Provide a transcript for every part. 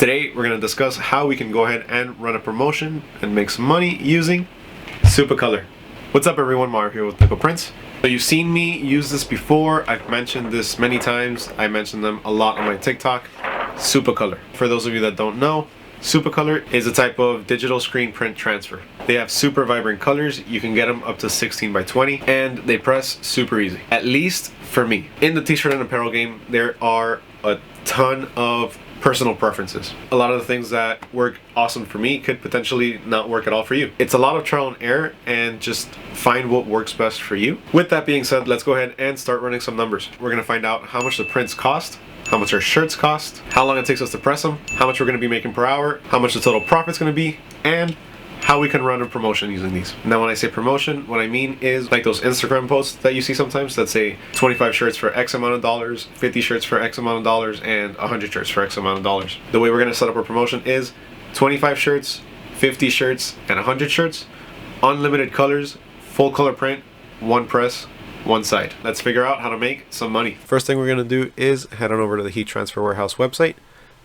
Today we're going to discuss how we can go ahead and run a promotion and make some money using Supacolor. What's up everyone, Mario here with Nickel Prince. So you've seen me use this before. I've mentioned this many times. I mentioned them a lot on my TikTok. Supacolor. For those of you that don't know, Supacolor is a type of digital screen print transfer. They have super vibrant colors. You can get them up to 16 by 20 and they press super easy. At least for me. In the t-shirt and apparel game, there are a ton of personal preferences. A lot of the things that work awesome for me could potentially not work at all for you. It's a lot of trial and error and just find what works best for you. With that being said, let's go ahead and start running some numbers. We're gonna find out how much the prints cost, how much our shirts cost, how long it takes us to press them, how much we're gonna be making per hour, how much the total profit's gonna be, and how we can run a promotion using these. Now when I say promotion, what I mean is like those Instagram posts that you see sometimes that say 25 shirts for X amount of dollars, 50 shirts for X amount of dollars, and 100 shirts for X amount of dollars. The way we're gonna set up our promotion is 25 shirts, 50 shirts, and 100 shirts, unlimited colors, full color print, one press, one side. Let's figure out how to make some money. First thing we're gonna do is head on over to the Heat Transfer Warehouse website.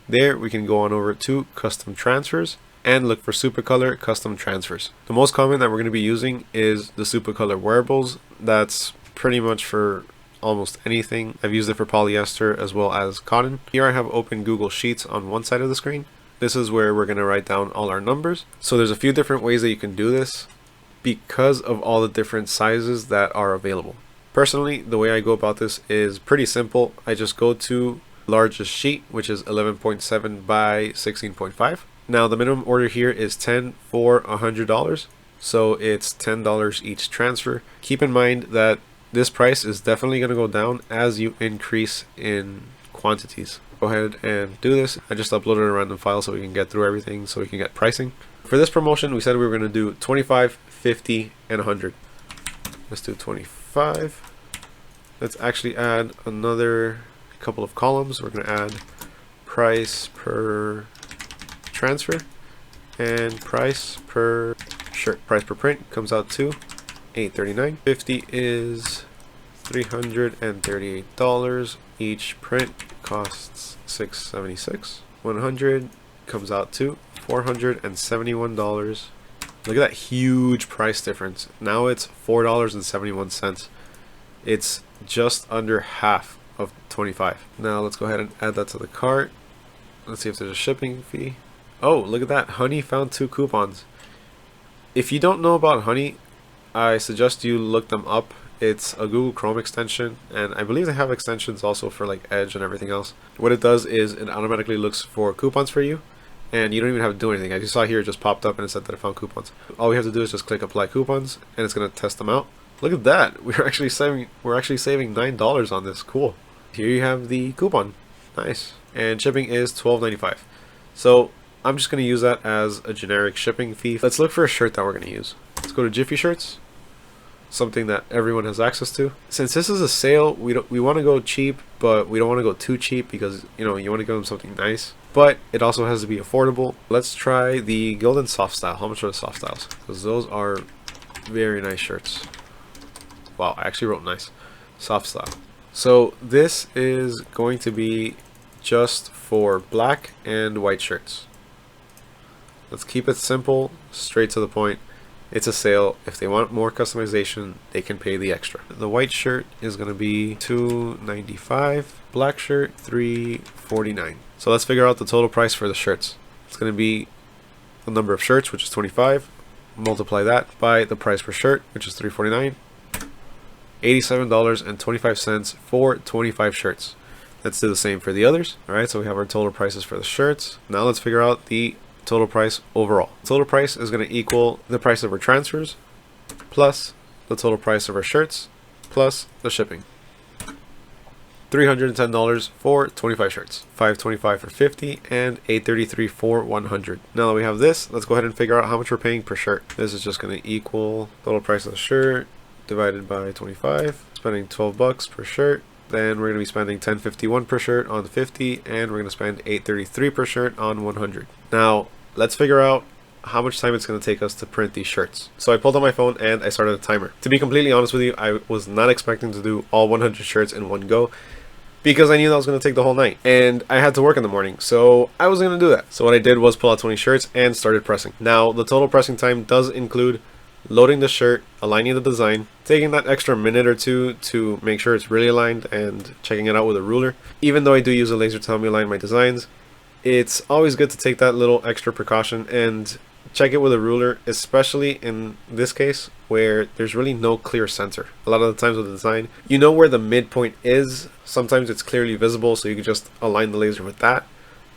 There we can go on over to Custom Transfers and look for Supacolor Custom Transfers. The most common that we're going to be using is the Supacolor wearables. That's pretty much for almost anything. I've used it for polyester as well as cotton. Here I have open Google Sheets on one side of the screen. This is where we're going to write down all our numbers. So there's a few different ways that you can do this because of all the different sizes that are available. Personally, the way I go about this is pretty simple. I just go to largest sheet, which is 11.7 by 16.5. Now the minimum order here is 10 for $100, so it's $10 each transfer. Keep in mind that this price is definitely going to go down as you increase in quantities. Go ahead and do this. I just uploaded a random file so we can get through everything, so we can get pricing. For this promotion, we said we were going to do 25, 50, and 100. Let's do 25. Let's actually add another couple of columns. We're going to add price per transfer and price per shirt. Price per print comes out to $8.39. 50 is $338. Each print costs $6.76. 100 comes out to $471. Look at that huge price difference. Now it's $4.71. It's just under half of 25. Now let's go ahead and add that to the cart. Let's see if there's a shipping fee. Oh, look at that. Honey found 2 coupons. If you don't know about Honey, I suggest you look them up. It's a Google Chrome extension, and I believe they have extensions also for like Edge and everything else. What it does is it automatically looks for coupons for you, and you don't even have to do anything. As you saw here, it just popped up and it said that it found coupons. All we have to do is just click apply coupons, and it's going to test them out. Look at that. We're actually saving $9 on this. Cool. Here you have the coupon. Nice. And shipping is $12.95. So I'm just going to use that as a generic shipping fee. Let's look for a shirt that we're going to use. Let's go to Jiffy Shirts, something that everyone has access to. Since this is a sale, we want to go cheap, but we don't want to go too cheap because you want to give them something nice. But it also has to be affordable. Let's try the Golden Soft Style. How much are the soft styles? Because those are very nice shirts. Wow, I actually wrote nice. Soft style. So this is going to be just for black and white shirts. Let's keep it simple, straight to the point. It's a sale. If they want more customization, they can pay the extra. The white shirt is going to be $2.95. Black shirt, $3.49. So let's figure out the total price for the shirts. It's going to be the number of shirts, which is 25. Multiply that by the price per shirt, which is $3.49. $87.25 for 25 shirts. Let's do the same for the others. Alright, so we have our total prices for the shirts. Now let's figure out the total price overall. Total price is going to equal the price of our transfers plus the total price of our shirts plus the shipping. $310 for 25 shirts, $525 for 50, and $833 for 100. Now that we have this, let's go ahead and figure out how much we're paying per shirt. This is just going to equal total price of the shirt divided by 25, spending $12 per shirt. Then we're going to be spending $10.51 per shirt on 50, and we're going to spend $8.33 per shirt on 100. Now let's figure out how much time it's going to take us to print these shirts. So I pulled out my phone and I started a timer. To be completely honest with you, I was not expecting to do all 100 shirts in one go. because I knew that was going to take the whole night and I had to work in the morning, so I wasn't going to do that. So what I did was pull out 20 shirts and started pressing. Now the total pressing time does include loading the shirt, aligning the design, taking that extra minute or two to make sure it's really aligned, and checking it out with a ruler. Even though I do use a laser to help me align my designs, it's always good to take that little extra precaution and check it with a ruler, especially in this case where there's really no clear center. A lot of the times with the design, you know where the midpoint is. Sometimes it's clearly visible, so you can just align the laser with that.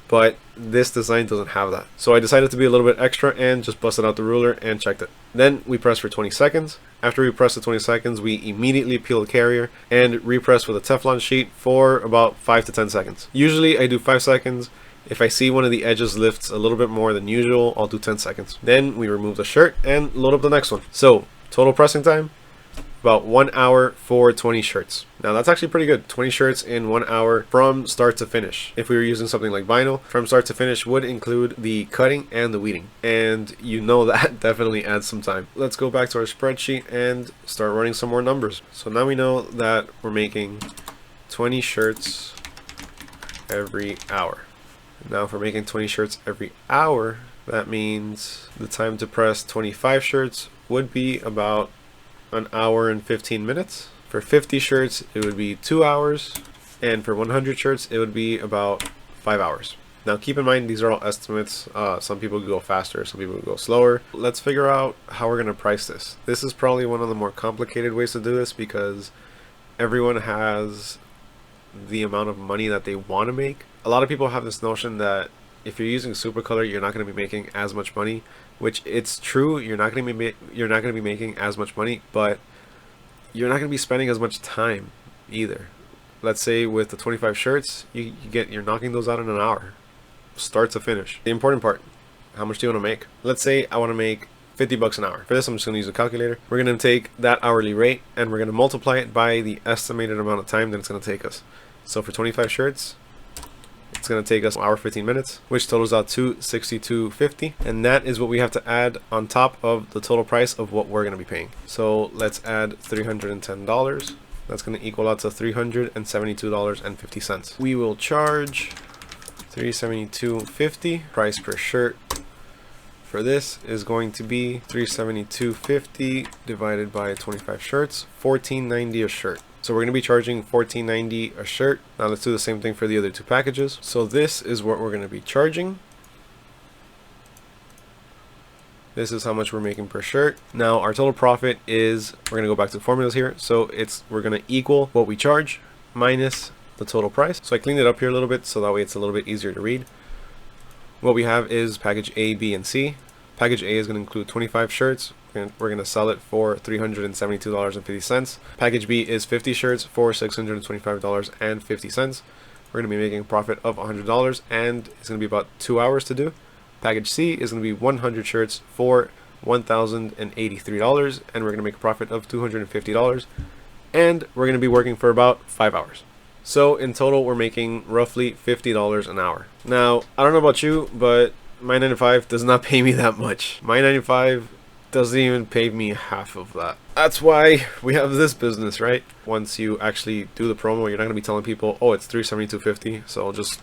But this design doesn't have that. So I decided to be a little bit extra and just busted out the ruler and checked it. Then we press for 20 seconds. After we press the 20 seconds, we immediately peel the carrier and repress with a Teflon sheet for about 5 to 10 seconds. Usually I do 5 seconds. If I see one of the edges lifts a little bit more than usual, I'll do 10 seconds. Then we remove the shirt and load up the next one. So total pressing time, about 1 hour for 20 shirts. Now that's actually pretty good. 20 shirts in 1 hour from start to finish. If we were using something like vinyl, from start to finish would include the cutting and the weeding. And you know that definitely adds some time. Let's go back to our spreadsheet and start running some more numbers. So now we know that we're making 20 shirts every hour. Now if we're making 20 shirts every hour, that means the time to press 25 shirts would be about an hour and 15 minutes. For 50 shirts it would be 2 hours, and for 100 shirts it would be about 5 hours. Now keep in mind these are all estimates. Some people go faster, some people go slower. Let's figure out how we're going to price this. This is probably one of the more complicated ways to do this because everyone has the amount of money that they want to make. A lot of people have this notion that if you're using Supacolor you're not going to be making as much money, which it's true. You're not going to be making as much money, but you're not going to be spending as much time either. Let's say with the 25 shirts, you're knocking those out in an hour, start to finish. The important part, how much do you want to make? Let's say I want to make 50 bucks an hour. For this, I'm just going to use a calculator. We're going to take that hourly rate and we're going to multiply it by the estimated amount of time that it's going to take us. So for 25 shirts, it's going to take us 1 hour 15 minutes, which totals out to $62.50, and that is what we have to add on top of the total price of what we're going to be paying. So let's add $310. That's going to equal out to $372.50. We will charge $372.50. Price per shirt for this is going to be $372.50 divided by 25 shirts, $14.90 a shirt. So we're going to be charging $14.90 a shirt. Now let's do the same thing for the other two packages. So this is what we're going to be charging. This is how much we're making per shirt. Now our total profit is, we're going to go back to the formulas here. So we're going to equal what we charge minus the total price. So I cleaned it up here a little bit so that way it's a little bit easier to read. What we have is package A, B, and C. Package A is going to include 25 shirts. We're going to sell it for $372.50. Package B is 50 shirts for $625.50. We're going to be making a profit of $100, and it's going to be about 2 hours to do. Package C is going to be 100 shirts for $1,083, and we're going to make a profit of $250, and we're going to be working for about 5 hours. So in total, we're making roughly $50 an hour. Now, I don't know about you, but my 9 to 5 does not pay me that much. My 9 to 5 doesn't even pay me half of that. That's why we have this business, right? Once you actually do the promo, you're not going to be telling people, oh, it's $372.50, so I'll just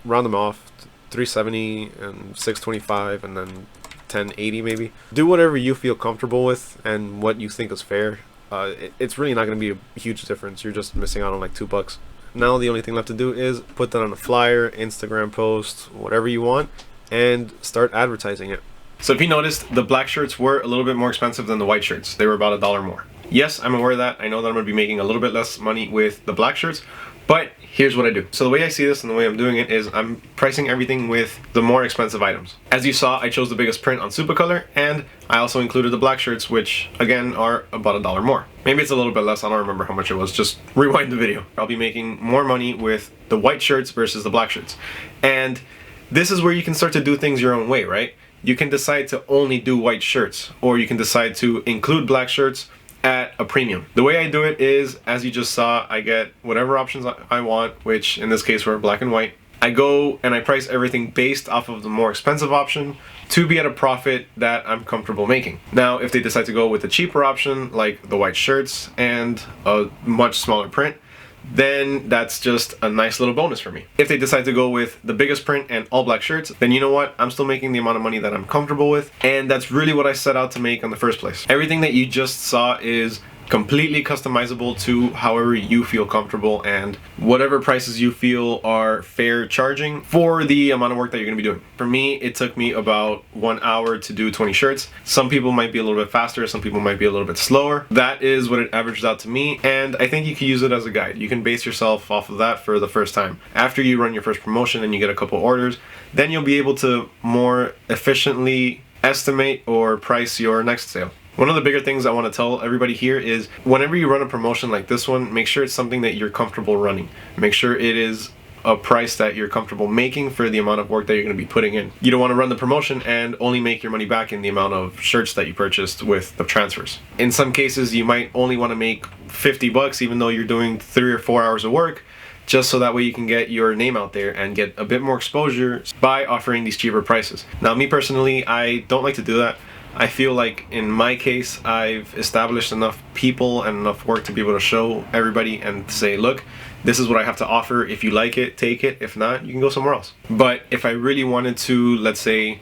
round them off, $370 and $625 and then $1080 maybe. Do whatever you feel comfortable with and what you think is fair. It's really not going to be a huge difference. You're just missing out on like $2. Now the only thing left to do is put that on a flyer, Instagram post, whatever you want, and start advertising it. So if you noticed, the black shirts were a little bit more expensive than the white shirts. They were about $1 more. Yes, I'm aware of that. I know that I'm going to be making a little bit less money with the black shirts, but here's what I do. So the way I see this and the way I'm doing it is I'm pricing everything with the more expensive items. As you saw, I chose the biggest print on Supacolor, and I also included the black shirts, which again are about $1 more. Maybe it's a little bit less, I don't remember how much it was, just rewind the video. I'll be making more money with the white shirts versus the black shirts. And this is where you can start to do things your own way, right? You can decide to only do white shirts, or you can decide to include black shirts at a premium. The way I do it is, as you just saw, I get whatever options I want, which in this case were black and white. I go and I price everything based off of the more expensive option to be at a profit that I'm comfortable making. Now, if they decide to go with a cheaper option, like the white shirts and a much smaller print, then that's just a nice little bonus for me. If they decide to go with the biggest print and all black shirts, then you know what? I'm still making the amount of money that I'm comfortable with, and that's really what I set out to make in the first place. Everything that you just saw is completely customizable to however you feel comfortable and whatever prices you feel are fair charging for the amount of work that you're gonna be doing. For me, it took me about 1 hour to do 20 shirts. Some people might be a little bit faster, some people might be a little bit slower. That is what it averages out to me, and I think you can use it as a guide. You can base yourself off of that for the first time. After you run your first promotion and you get a couple orders, then you'll be able to more efficiently estimate or price your next sale. One of the bigger things I want to tell everybody here is whenever you run a promotion like this one, make sure it's something that you're comfortable running. Make sure it is a price that you're comfortable making for the amount of work that you're going to be putting in. You don't want to run the promotion and only make your money back in the amount of shirts that you purchased with the transfers. In some cases, you might only want to make 50 bucks even though you're doing 3 or 4 hours of work, just so that way you can get your name out there and get a bit more exposure by offering these cheaper prices. Now, me personally, I don't like to do that. I feel like in my case, I've established enough people and enough work to be able to show everybody and say, look, this is what I have to offer. If you like it, take it. If not, you can go somewhere else. But if I really wanted to, let's say,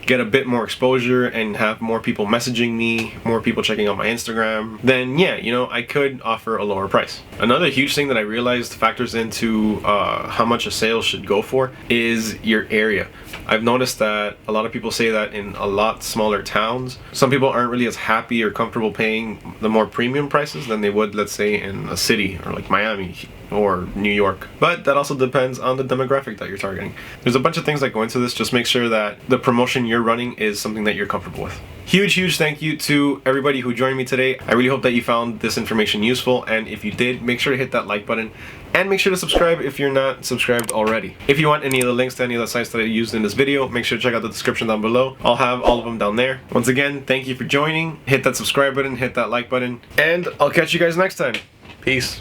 get a bit more exposure and have more people messaging me, more people checking out my Instagram, then yeah, you know, I could offer a lower price. Another huge thing that I realized factors into how much a sale should go for is your area. I've noticed that a lot of people say that in a lot smaller towns, some people aren't really as happy or comfortable paying the more premium prices than they would, let's say, in a city or like Miami or New York. But that also depends on the demographic that you're targeting. There's a bunch of things that go into this. Just make sure that the promotion you're running is something that you're comfortable with. Huge thank you to everybody who joined me today. I really hope that you found this information useful, and if you did, make sure to hit that like button and make sure to subscribe if you're not subscribed already. If you want any of the links to any of the sites that I used in this video, make sure to check out the description down below. I'll have all of them down there. Once again, thank you for joining. Hit that subscribe button, hit that like button, and I'll catch you guys next time. Peace.